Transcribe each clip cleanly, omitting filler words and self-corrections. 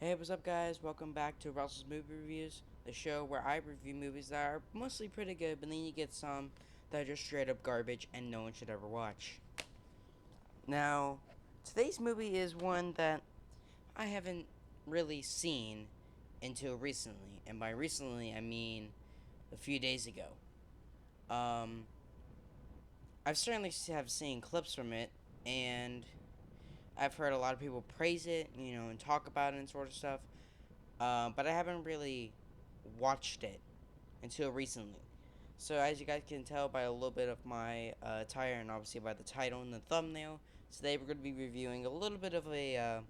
Hey, what's up, guys? Welcome back to Russell's Movie Reviews, the show where I review movies that are mostly pretty good, but then you get some that are just straight up garbage and no one should ever watch. Now, today's movie is one that I haven't really seen until recently, and by recently I mean a few days ago. Um, I've certainly have seen clips from it, and I've heard a lot of people praise it, and talk about it and sort of stuff. But I haven't really watched it until recently. So as you guys can tell by a little bit of my attire and obviously by the title and the thumbnail, today we're going to be reviewing a little bit of a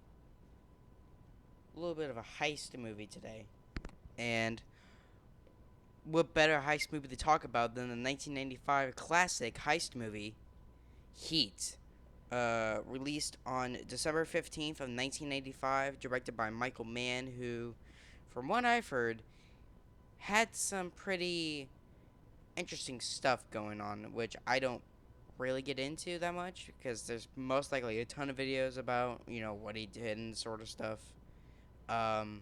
heist movie today. And what better heist movie to talk about than the 1995 classic heist movie Heat, released on December 15th of 1985, directed by Michael Mann, who, from what I've heard, had some pretty interesting stuff going on, which I don't really get into that much because there's most likely a ton of videos about what he did and sort of stuff. Um,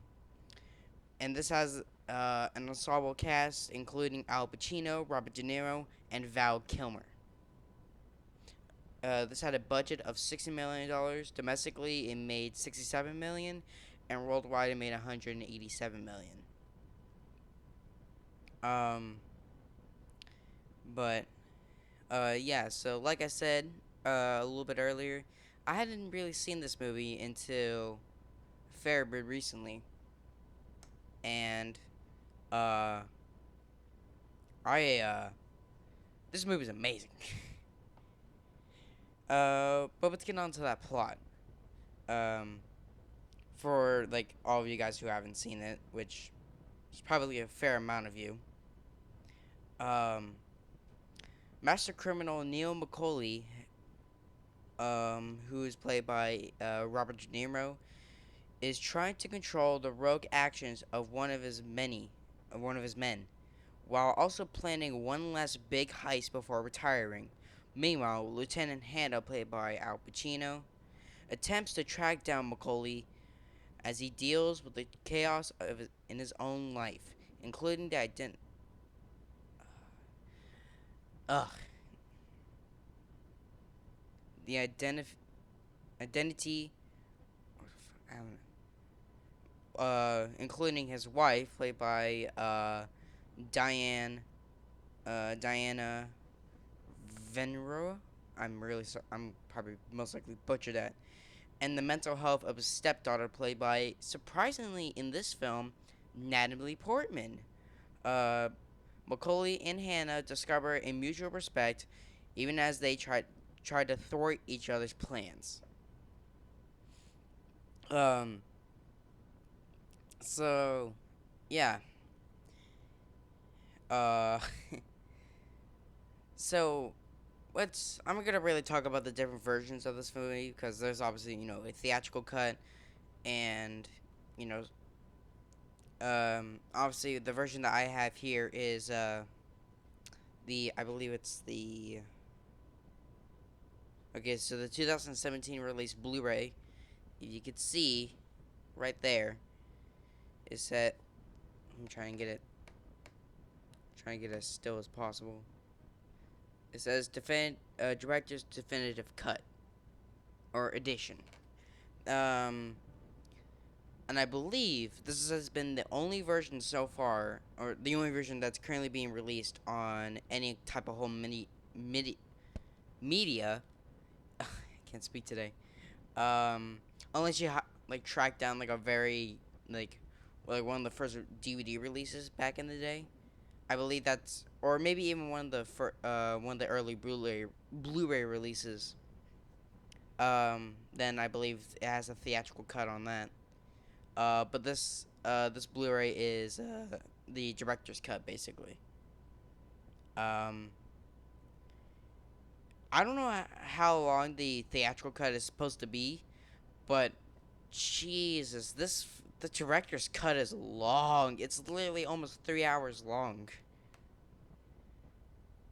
and this has an ensemble cast including Al Pacino, Robert De Niro, and Val Kilmer. This had a budget of $60 million. Domestically, it made $67 million, and worldwide, it made $187 million. Um, but yeah, so like I said a little bit earlier, I hadn't really seen this movie until a fair bit recently, and uh, I this movie's amazing. But let's get on to that plot. Um, for like all of you guys who haven't seen it, which is probably a fair amount of you. Um, Master criminal Neil Mccauley, who is played by Robert De Niro, is trying to control the rogue actions of one of his men, while also planning one last big heist before retiring. Meanwhile, Lieutenant Hannah, played by Al Pacino, attempts to track down Mccauley as he deals with the chaos in his own life, including ugh, the identity, I don't know, including his wife, played by Diane, Diana Venro. I'm probably most likely butchered that. And the mental health of his stepdaughter, played by, surprisingly in this film, Natalie Portman. Uh, Macaulay and Hannah discover a mutual respect, even as they try to thwart each other's plans. Um. So, yeah. Uh. so I'm gonna really talk about the different versions of this movie because there's obviously a theatrical cut and you know obviously the version that I have here is the I believe it's the okay, so the 2017 release Blu-ray. You could see right there is set. I'm trying to get as still as possible. It says director's definitive cut or edition. Um, and I believe this has been the only version so far, or the only version that's currently being released on any type of home media. I can't speak today. Unless you like track down like a very like one of the first DVD releases back in the day. I believe that's, or maybe even one of the early Blu-ray releases. Then I believe it has a theatrical cut on that. But this Blu-ray is the director's cut basically. Um, I don't know how long the theatrical cut is supposed to be, but Jesus, the director's cut is long. It's literally almost 3 hours long.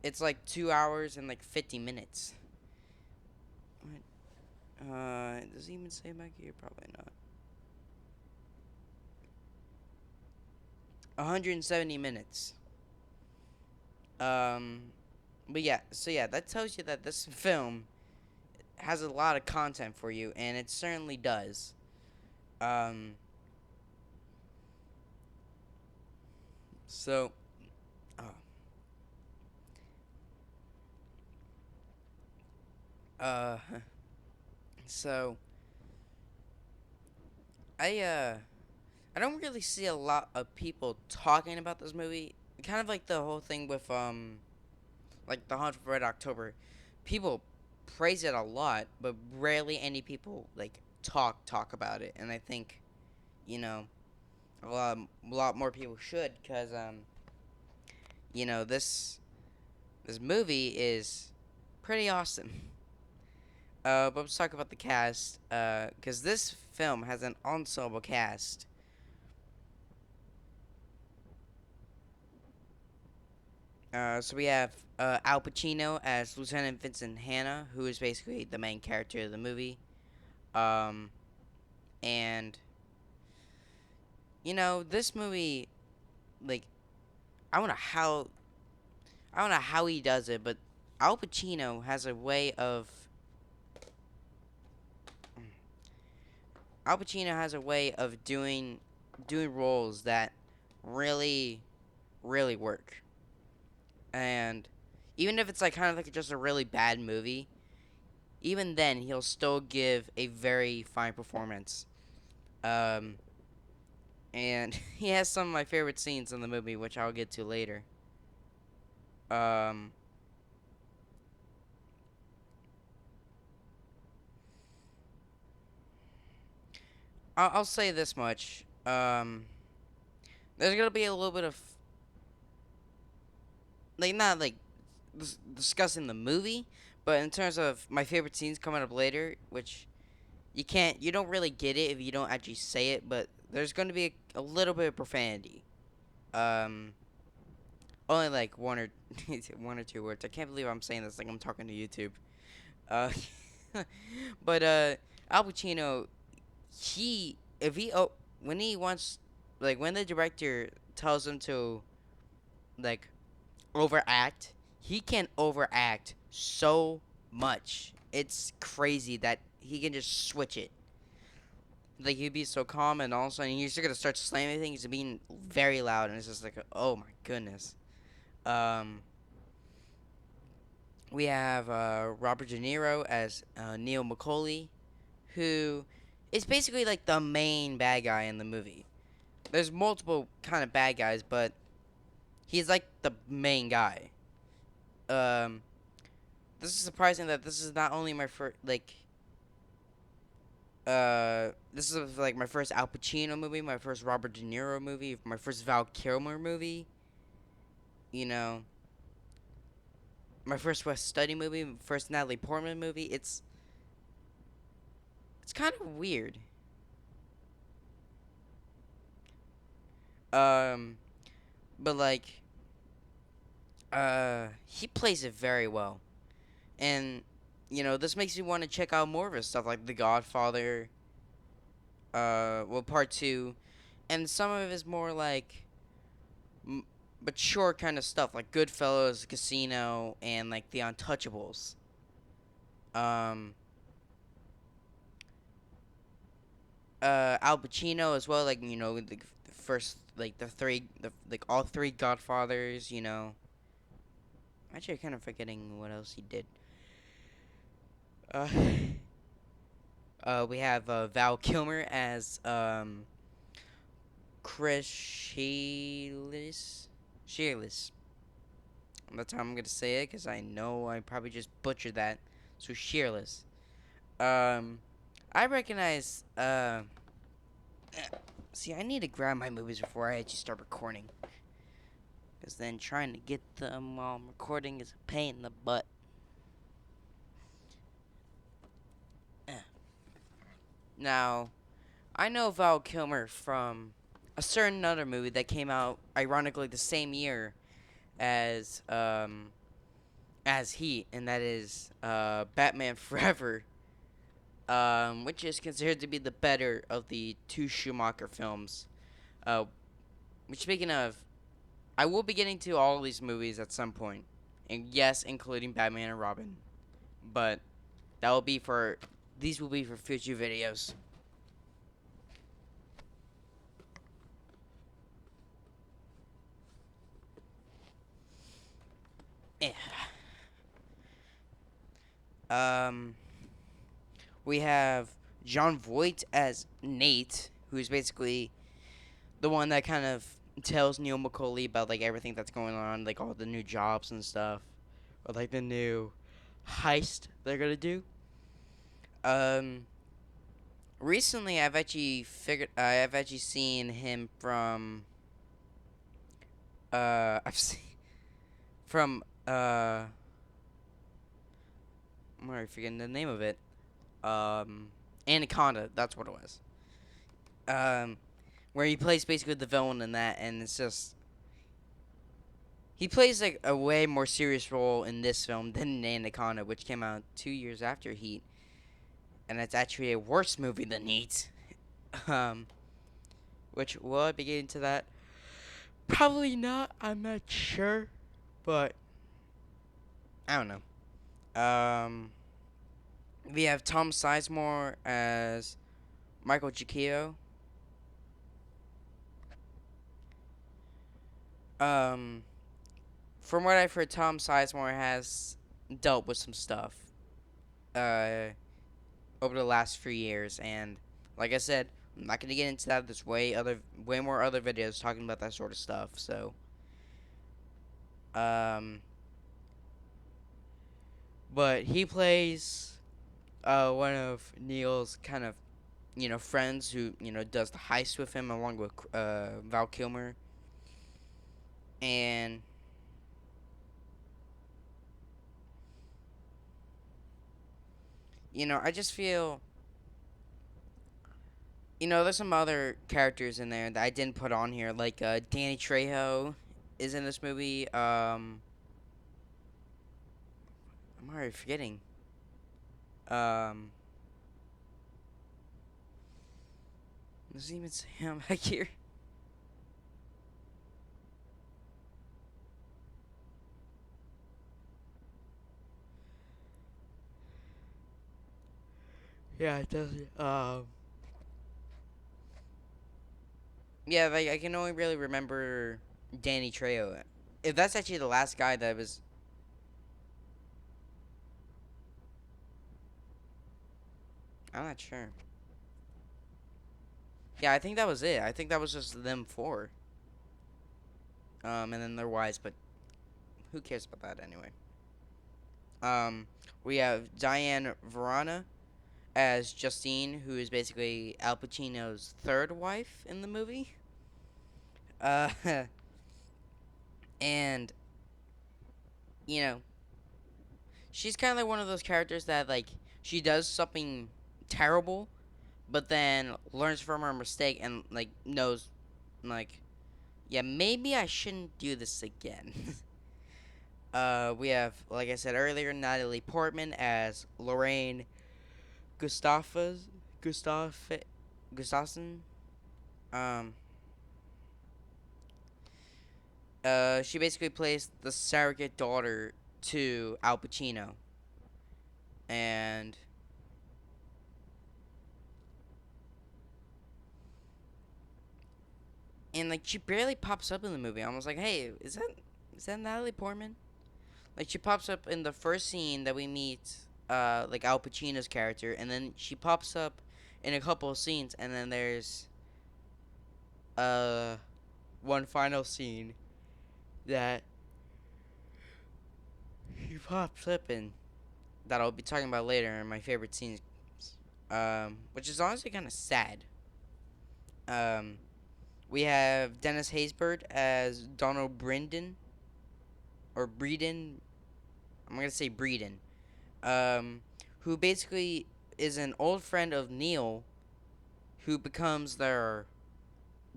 It's like 2 hours and like 50 minutes. What? Does it even say back here? Probably not. 170 minutes. Um, but yeah, so yeah, that tells you that this film has a lot of content for you, and it certainly does. Um, so, uh, uh, so I I don't really see a lot of people talking about this movie. Kind of like the whole thing with like the Hunt for Red October. People praise it a lot, but rarely any people like talk about it. And I think, you know, a lot more people should, cause you know, this movie is pretty awesome. But let's talk about the cast, cause this film has an ensemble cast. So we have Al Pacino as Lieutenant Vincent Hanna, who is basically the main character of the movie. Um, and this movie, like, I don't know how I don't know how he does it, but Al Pacino has a way of doing roles that really really work. And even if it's like kind of like just a really bad movie, even then he'll still give a very fine performance. Um, and he has some of my favorite scenes in the movie, which I'll get to later. Um, I'll say this much. There's gonna be a little bit of like not like discussing the movie, but in terms of my favorite scenes coming up later, which you don't really get it if you don't actually say it, but there's gonna be a little bit of profanity. Um, only like one or one or two words. I can't believe I'm saying this like I'm talking to YouTube. Uh, but Al Pacino, he if he oh when he wants like when the director tells him to like overact, he can overact so much. It's crazy that he can just switch it. Like he'd be so calm, and all of a sudden he's just gonna start slamming things and being very loud, and it's just like, oh my goodness. Um, we have Robert De Niro as Neil Mccauley, who is basically like the main bad guy in the movie. There's multiple kind of bad guys, but he's like the main guy. Um, this is surprising that this is not only my first this is like my first Al Pacino movie, my first Robert De Niro movie, my first Val Kilmer movie. You know, my first West Study movie, first Natalie Portman movie. It's kind of weird. Um, but like, he plays it very well, and this makes me want to check out more of his stuff, like The Godfather. Well, Part Two, and some of his more like mature kind of stuff, like Goodfellas, Casino, and like The Untouchables. Um, Al Pacino as well, like the first like like all three Godfathers. Actually, I'm kind of forgetting what else he did. Uh, we have Val Kilmer as Chris Shearless. That's how I'm gonna say it, because I know I probably just butchered that. So Shearless. Um, I recognize. See, I need to grab my movies before I actually start recording, because then trying to get them while I'm recording is a pain in the butt. Now, I know Val Kilmer from a certain other movie that came out ironically the same year as Heat, and that is Batman Forever, which is considered to be the better of the two Schumacher films. Uh, Which, speaking of, I will be getting to all of these movies at some point, and yes, including Batman and Robin. But that will be for these will be for future videos. Yeah. Um, we have John Voight as Nate, who's basically the one that kind of tells Neil Mccauley about like everything that's going on, like all the new jobs and stuff, or like the new heist they're gonna do. Um, recently I've actually seen him from I've seen from I'm already forgetting the name of it. Anaconda, that's what it was. Um, where he plays basically the villain in that, and it's just he plays like a way more serious role in this film than in Anaconda, which came out 2 years after Heat, and it's actually a worse movie than Heat. Um, which will I be getting to that? Probably not. I'm not sure, but I don't know. We have Tom Sizemore as Michael Jacio. Um, from what I've heard, Tom Sizemore has dealt with some stuff uh, over the last few years, and like I said, I'm not gonna get into that. There's way more other videos talking about that sort of stuff. So, um, but he plays one of Neil's kind of friends who does the heist with him along with Val Kilmer, and I just feel there's some other characters in there that I didn't put on here, like Danny Trejo is in this movie. I'm already forgetting. Um, does it even say him back here? Yeah, it doesn't. Yeah, like I can only really remember Danny Trejo. If that's actually the last guy that was, I'm not sure. Yeah, I think that was it. I think that was just them four. And then their wives, but who cares about that anyway? We have Diane Verona as Justine, who is basically Al Pacino's third wife in the movie. Uh, and you know, she's kind of like one of those characters that like she does something terrible, but then learns from her mistake and like knows, like, yeah, maybe I shouldn't do this again. We have, like I said earlier, Natalie Portman as Lorraine, Gustavus, Gustav, Gassassen. Um, she basically plays the surrogate daughter to Al Pacino, and like she barely pops up in the movie. I was like, hey, is that Natalie Portman? Like she pops up in the first scene that we meet, like Al Pacino's character, and then she pops up in a couple of scenes, and then there's uh one final scene that he pops up in that I'll be talking about later in my favorite scenes, which is honestly kind of sad. Um, we have Dennis Haysbert as Donald Brynden, or Brynden. I'm gonna say Brynden, who basically is an old friend of Neil, who becomes their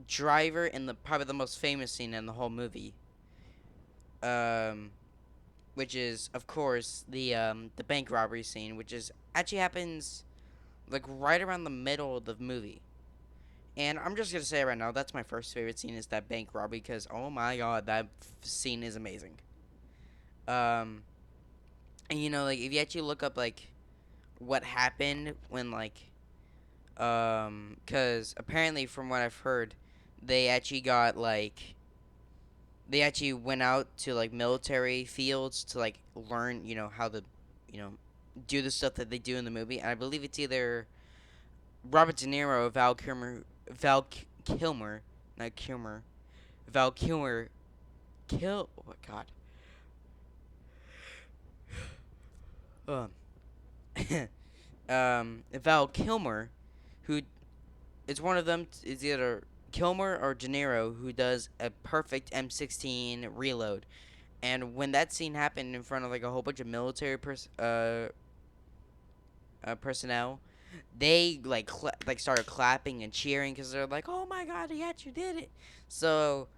driver in the probably the most famous scene in the whole movie. Um, which is of course the bank robbery scene, which is actually happens like right around the middle of the movie, And I'm just gonna say right now, that's my first favorite scene is that bank robbery because oh my god, that scene is amazing. Um, and like if you actually look up like what happened when because apparently from what I've heard, they actually got they actually went out to like military fields to like learn how to you know do the stuff that they do in the movie. And I believe it's either Robert De Niro or Kilmer, not Kilmer, Val Kilmer, oh my god, Val Kilmer, who it's one of them is either Kilmer or De Niro who does a perfect M16 reload. And when that scene happened in front of like a whole bunch of military personnel, they like started clapping and cheering because they're like, "Oh my god, he actually did it!" So,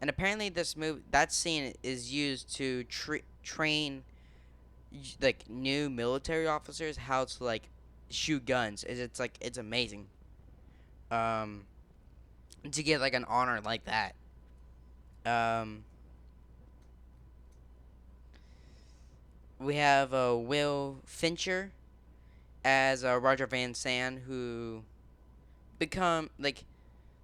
and apparently that scene is used to train like new military officers how to like shoot guns. It's like it's amazing. Um, to get like an honor like that. Um, we have Will Fincher as Roger Van Sand, who become like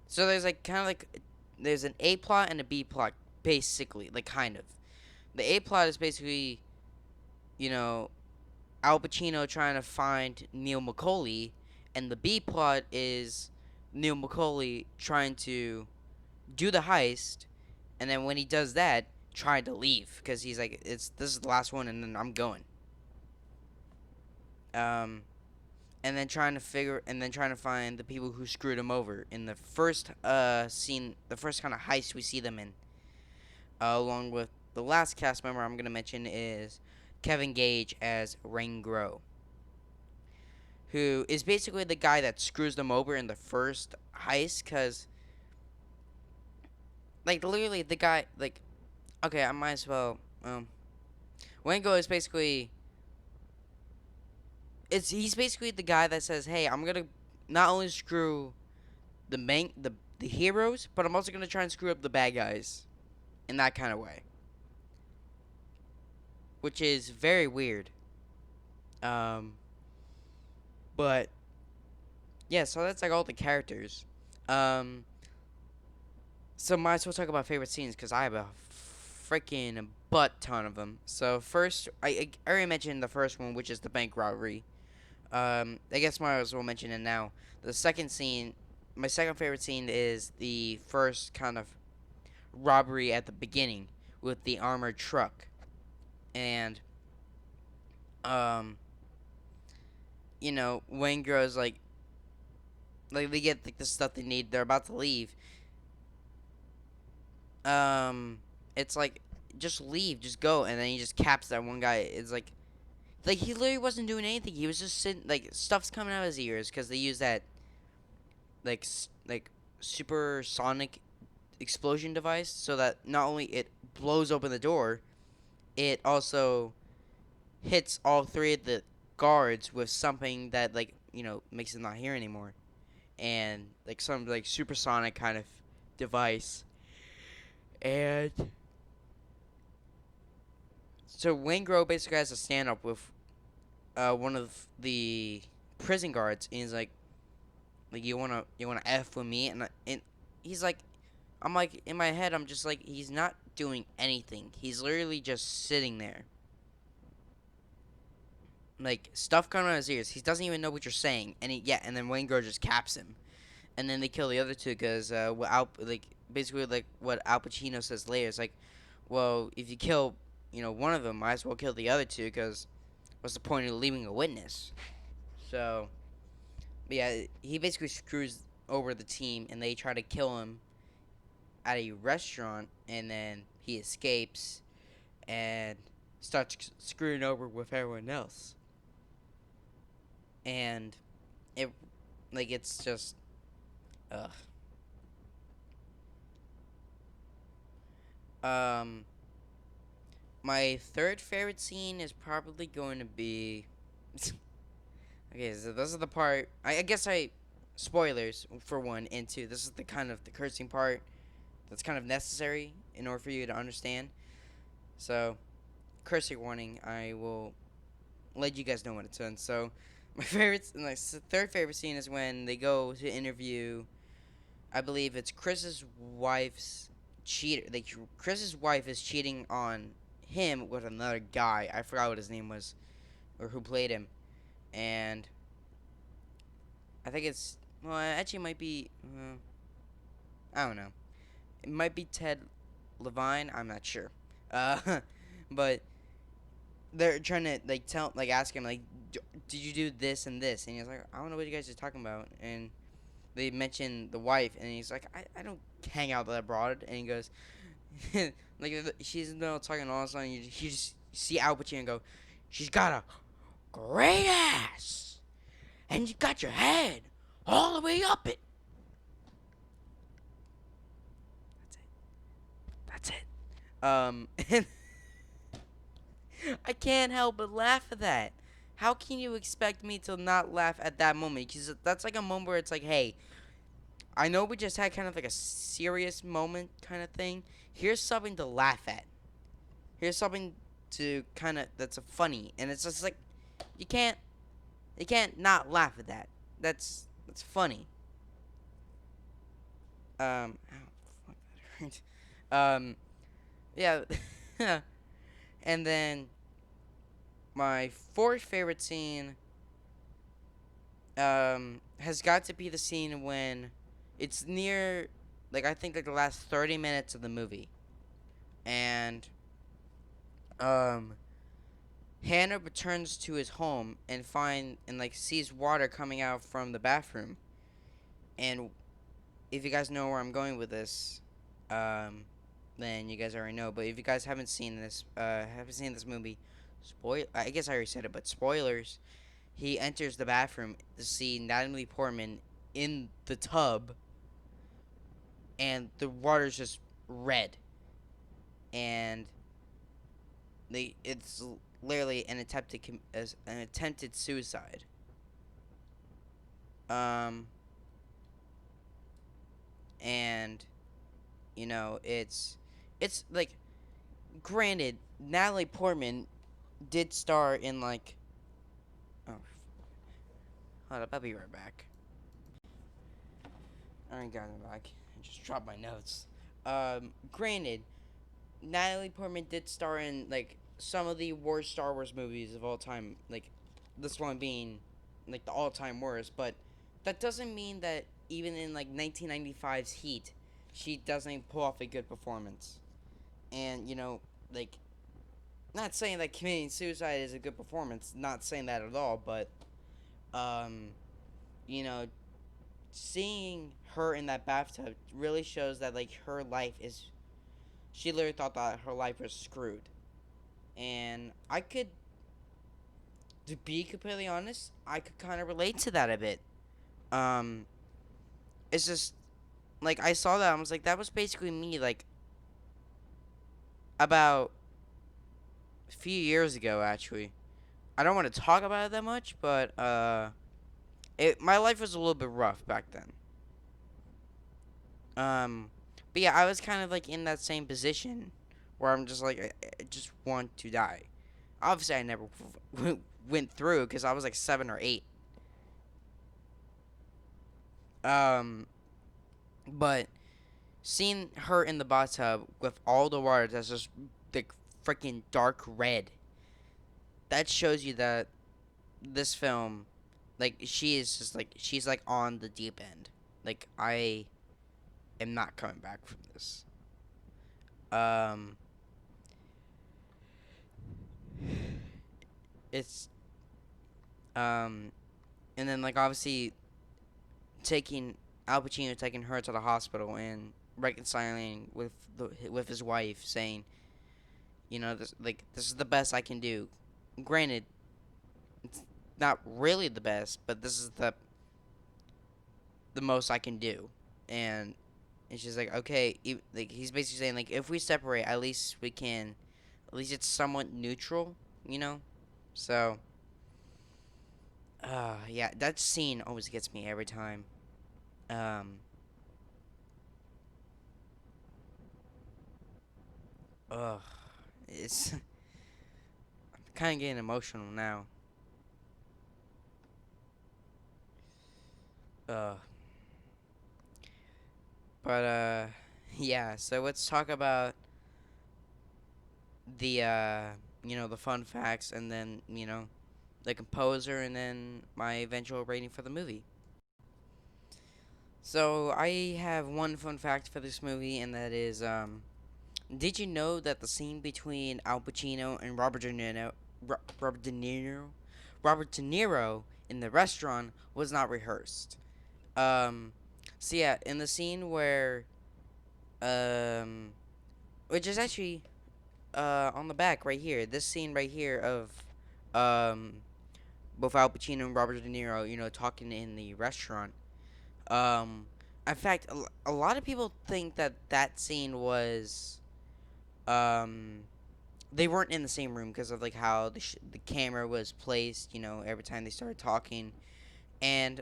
so. There's like kind of like there's an A plot and a B plot, basically, like kind of. The A plot is basically, you know, Al Pacino trying to find Neil Mccauley, and the B plot is Neil Mccauley trying to do the heist, and then when he does that, trying to leave because he's like, this is the last one, and then I'm going. Um, and then trying to find the people who screwed him over in the first scene, the first kind of heist we see them in. Along with the last cast member I'm gonna mention is Kevin Gage as Rain Grow, who is basically the guy that screws them over in the first heist. Cause like literally the guy like okay, I might as well Wango is basically he's basically the guy that says, "Hey, I'm gonna not only screw the heroes, but I'm also gonna try and screw up the bad guys in that kind of way," which is very weird. Um, but yeah, so that's like all the characters. Um, so might as well talk about favorite scenes because I have a freaking butt ton of them. So first, I already mentioned the first one, which is the bank robbery. I guess might as well mention it now. The second scene, my second favorite scene is the first kind of robbery at the beginning with the armored truck, and um, Wayne grows like they get like the stuff they need. They're about to leave. It's like just leave, just go, and then he just caps that one guy. It's like he literally wasn't doing anything. He was just sitting, like stuff's coming out of his ears because they use that like supersonic explosion device so that not only it blows open the door, it also hits all three of the guards with something that makes them not hear anymore, and like some like supersonic kind of device. And so Wingro basically has a stand up with one of the prison guards, and he's like you wanna f with me, and he's like, I'm like in my head I'm just like he's not doing anything. He's literally just sitting there. Like stuff coming out of his ears. He doesn't even know what you're saying, and then Wayne Grow just caps him, and then they kill the other two because basically like what Al Pacino says later is like, well, if you kill one of them, might as well kill the other two because what's the point of leaving a witness? So, but yeah, he basically screws over the team, and they try to kill him at a restaurant, and then he escapes and starts screwing over with everyone else. And it's just ugh. Um, my third favorite scene is probably going to be okay. So this is the part. I guess I spoilers for one and two. This is the kind of the cursing part that's kind of necessary in order for you to understand. So, cursing warning. I will let you guys know when it's done. So, my favorite, like third favorite scene is when they go to interview. I believe it's Chris's wife's cheater. Like Chris's wife is cheating on him with another guy. I forgot what his name was or who played him, and I think it's well, actually it might be. I don't know. It might be Ted Levine. I'm not sure. Uh, but they're trying to like ask him like, did you do this and this? And he's like, I don't know what you guys are talking about. And they mention the wife, and he's like, I don't hang out with that broad. And he goes, like she's in the middle of talking, and all of a sudden you just see Al Pacino go, she's got a great ass, and you got your head all the way up it. That's it. And I can't help but laugh at that. How can you expect me to not laugh at that moment? Because that's like a moment where it's like, hey, I know we just had kind of like a serious moment kind of thing. Here's something to laugh at. Here's something to kind of that's a funny, and it's just like you can't not laugh at that. That's funny. Ow, fuck that hurt. Yeah, and then my fourth favorite scene has got to be the scene when it's near, like I think like the last 30 minutes of the movie, and Hannah returns to his home and sees water coming out from the bathroom. And if you guys know where I'm going with this, then you guys already know. But if you guys haven't seen this movie, I guess I already said it, but spoilers. He enters the bathroom to see Natalie Portman in the tub, and the water's just red, and it's literally an attempted suicide. And it's like, granted, Natalie Portman did star in like, oh, hold up, I'll be right back. Alright, guys, I'm back. I just dropped my notes. Granted, Natalie Portman did star in like some of the worst Star Wars movies of all time, like this one being like the all-time worst, but that doesn't mean that even in like 1995's Heat, she doesn't pull off a good performance. And like, not saying that committing suicide is a good performance, not saying that at all, but you know, seeing her in that bathtub really shows that like her life is, she literally thought that her life was screwed. And to be completely honest, I could kind of relate to that a bit. It's just like I saw that, I was like, that was basically me like about a few years ago. Actually, I don't want to talk about it that much, but my life was a little bit rough back then. But yeah, I was kind of like in that same position where I'm just like, I just want to die. Obviously, I never went through because I was like 7 or 8. But seeing her in the bathtub with all the water that's just like freaking dark red, that shows you that this film, like, she is just like, she's like on the deep end. Like, I am not coming back from this. It's and then like obviously taking Al Pacino taking her to the hospital and reconciling with his wife, saying, this is the best I can do. Granted, it's not really the best, but this is the most I can do. And she's like, okay, like he's basically saying like, if we separate, at least we can, at least it's somewhat neutral, you know. So, yeah, that scene always gets me every time. Um, ugh, it's kind of getting emotional now. Uh, but yeah. So let's talk about the the fun facts, and then the composer, and then my eventual rating for the movie. So I have one fun fact for this movie, and that is, did you know that the scene between Al Pacino and Robert De Niro in the restaurant was not rehearsed? Um, so yeah, in the scene where, um, which is actually on the back right here, this scene right here of, um, both Al Pacino and Robert De Niro, talking in the restaurant. Um, in fact, a lot of people think that that scene was, um, they weren't in the same room because of like how the camera was placed. Every time they started talking, and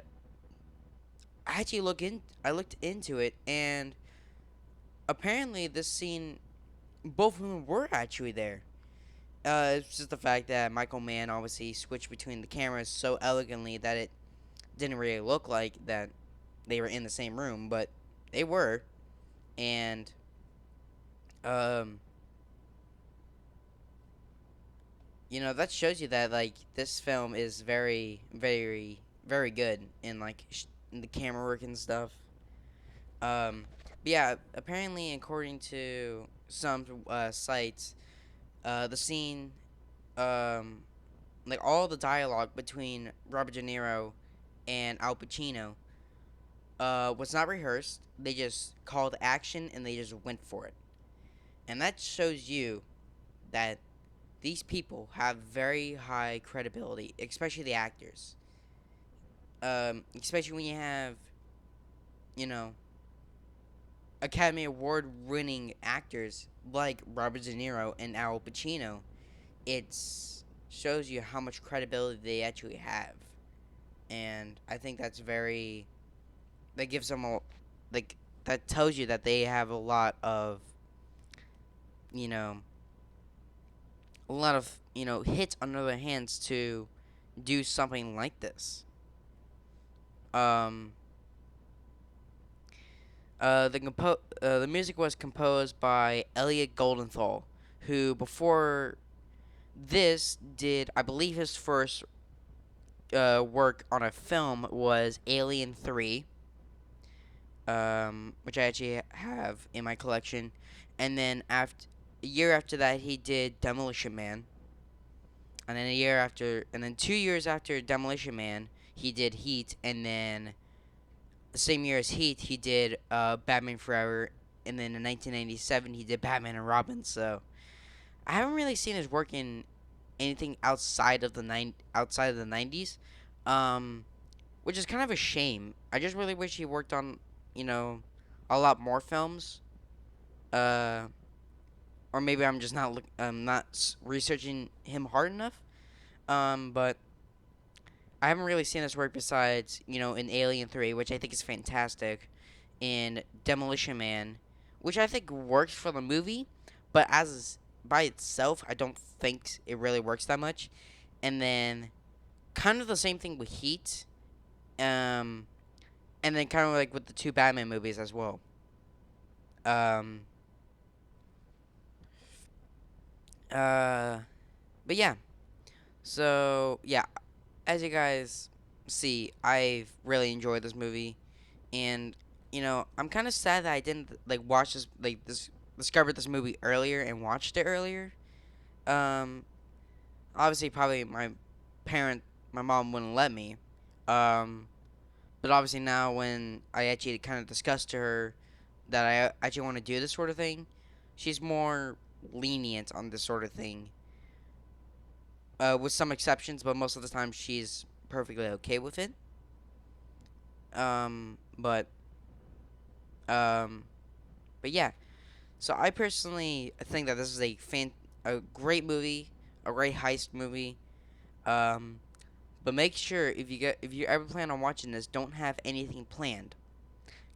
I looked into it, and apparently this scene, both of them were actually there. It's just the fact that Michael Mann obviously switched between the cameras so elegantly that it didn't really look like that they were in the same room, but they were. And um, that shows you that like this film is very, very, very good in like in the camera work and stuff. But yeah, apparently according to some sites, the scene, um, like all the dialogue between Robert De Niro and Al Pacino, was not rehearsed. They just called action and they just went for it, and that shows you that these people have very high credibility, especially the actors. Especially when you have, you know, Academy Award winning actors like Robert De Niro and Al Pacino. It shows you how much credibility they actually have. And I think that's very, that gives them like, that tells you that they have you know, a lot of, hits under their hands to do something like this. Um, the music was composed by Elliot Goldenthal, who before this did, I believe, his first work on a film was Alien 3, which I actually have in my collection, and then a year after that he did Demolition Man, and then 2 years after Demolition Man he did Heat, and then the same year as Heat, he did Batman Forever, and then in 1997 he did Batman and Robin. So I haven't really seen his work in anything outside of the 90s, um, which is kind of a shame. I just really wish he worked on you know a lot more films, uh, or maybe I'm just not researching him hard enough. But I haven't really seen his work besides in Alien 3, which I think is fantastic, in Demolition Man, which I think works for the movie, but as by itself, I don't think it really works that much. And then kind of the same thing with Heat, um, and then kind of like with the two Batman movies as well. Um, uh, but yeah, so yeah, as you guys see, I've really enjoyed this movie, and I'm kind of sad that I didn't like watch this discovered this movie earlier and watched it earlier. Um, Obviously, probably parent, my mom wouldn't let me. Um, but obviously now when I actually kind of discussed to her that I actually want to do this sort of thing, she's more lenient on this sort of thing. With some exceptions, but most of the time she's perfectly okay with it. Um, but um, but yeah. So I personally think that this is a great movie, a great heist movie. Um, but make sure if you ever plan on watching this, don't have anything planned.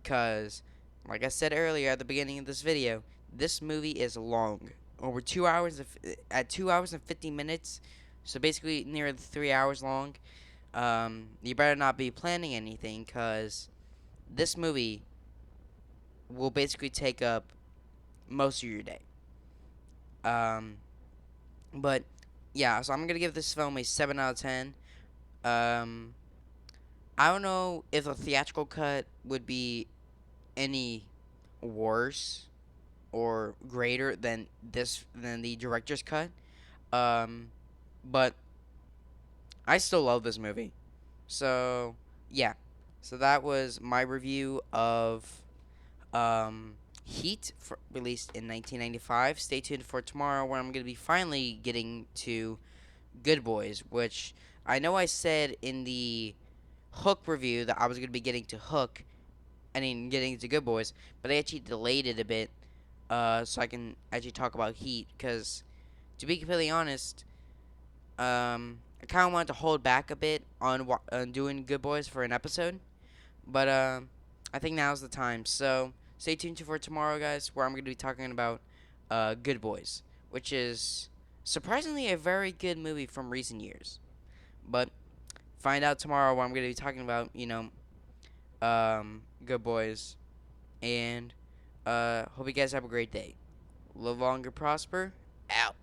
Because, like I said earlier at the beginning of this video, this movie is long. Over 2 hours, at 2 hours and 50 minutes, so basically near 3 hours long. You better not be planning anything, because this movie will basically take up most of your day. But yeah, so I'm gonna give this film a 7 out of 10. Um, I don't know if a theatrical cut would be any worse or greater than the director's cut. Um, but I still love this movie. So yeah, so that was my review of Heat, released in 1995. Stay tuned for tomorrow, where I'm going to be finally getting to Good Boys, which I know I said in the Hook review that I was going to be getting to Hook, getting to Good Boys, but I actually delayed it a bit, so I can actually talk about Heat, because to be completely honest, I kind of wanted to hold back a bit on doing Good Boys for an episode, but I think now's the time. So stay tuned for tomorrow, guys, where I'm going to be talking about Good Boys, which is surprisingly a very good movie from recent years. But find out tomorrow what I'm going to be talking about, Good Boys. And hope you guys have a great day. Live longer, prosper. Out.